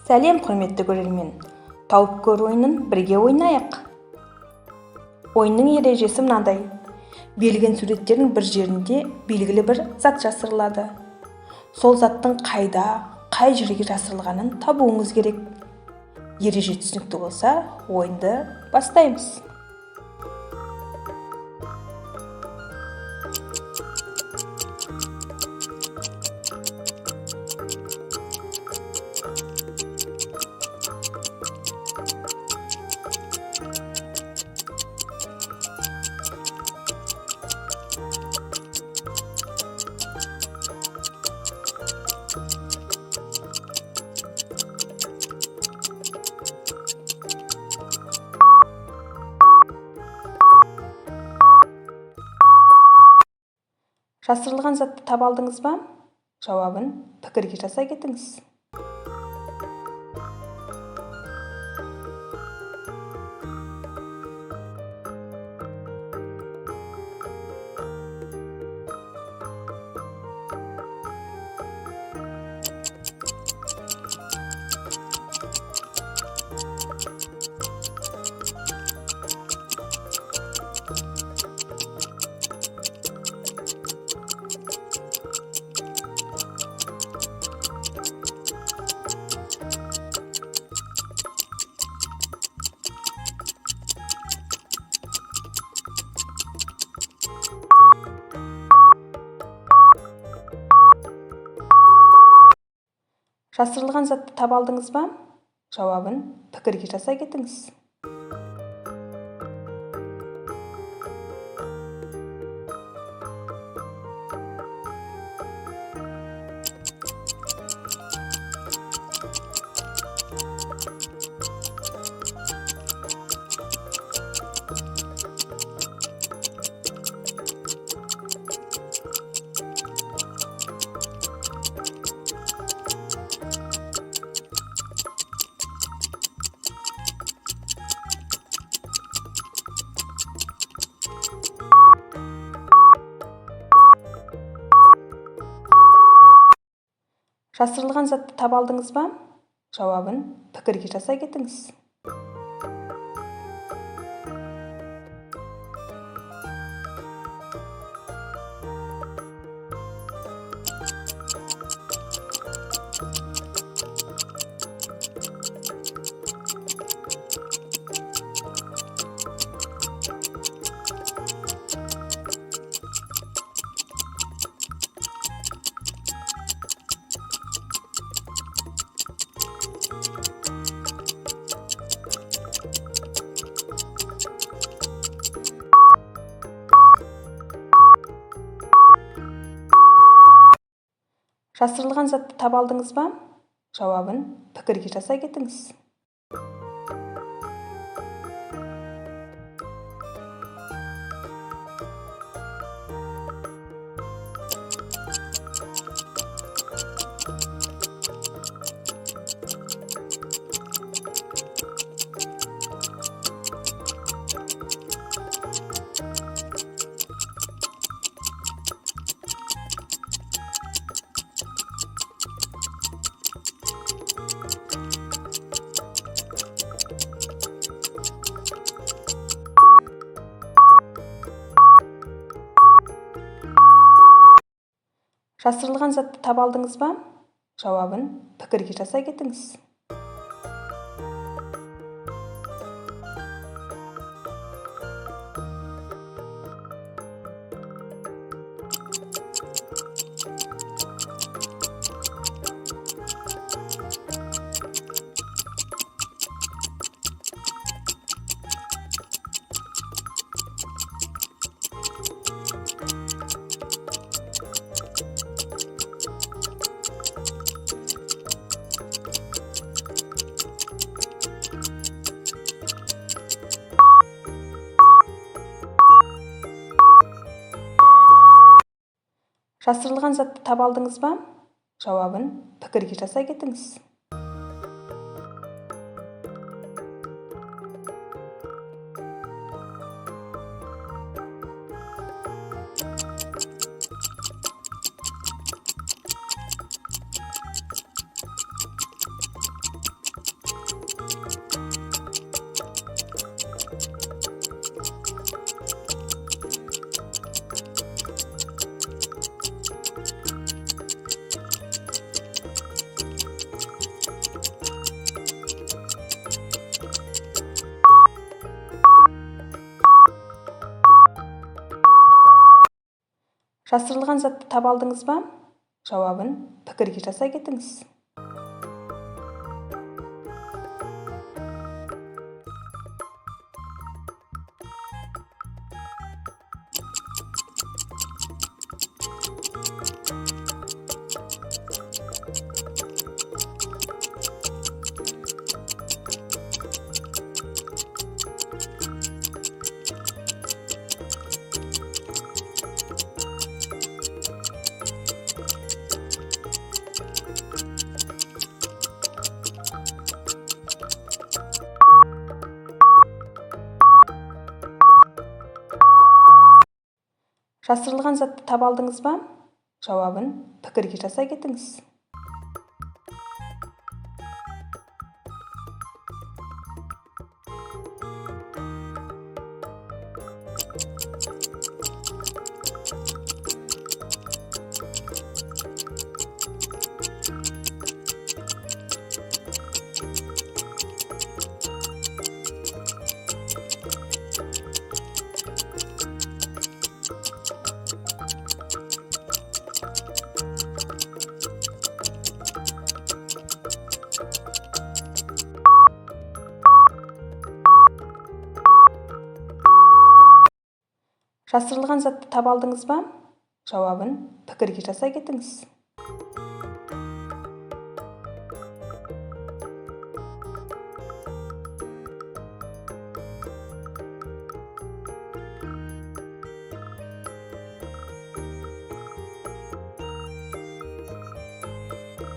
Сәлем құрметті көрермен. Тауып көр ойынын бірге ойнайық. Ойынның ережесі мынандай. Берілген суреттердің бір жерінде белгілі бір зат жасырылады. Сол заттың қайда, қай жерге жасырылғанын табуыңыз керек. Ереже түсінікті болса, ойынды бастаймыз. Жасырылған затты таба алдыңыз ба? Жауабын пікірге жаза кетіңіз. Жасырылған затты таба алдыңыз ба? Жауабын пікірге жаза кетіңіз. Жасырылған затты таба алдыңыз ба? Жауабын пікірге жаза кетіңіз. Жасырылған затты таба алдыңыз ба? Жауабын пікірге жаза кетіңіз. Жасырылған затты таба алдыңыз ба? Жауабын пікірге жаза кетіңіз. Жасырылған затты таба алдыңыз ба? Жауабын пікірге жаза кетіңіз. Жасырылған затты таба алдыңыз ба? Жауабын пікірге жасай кетіңіз. Жасырылған затты таба алдыңыз ба? Жауабын пікірге жасай кетіңіз. Жасырылған затты таба алдыңыз ба? Жауабын пікірге жасай кетіңіз.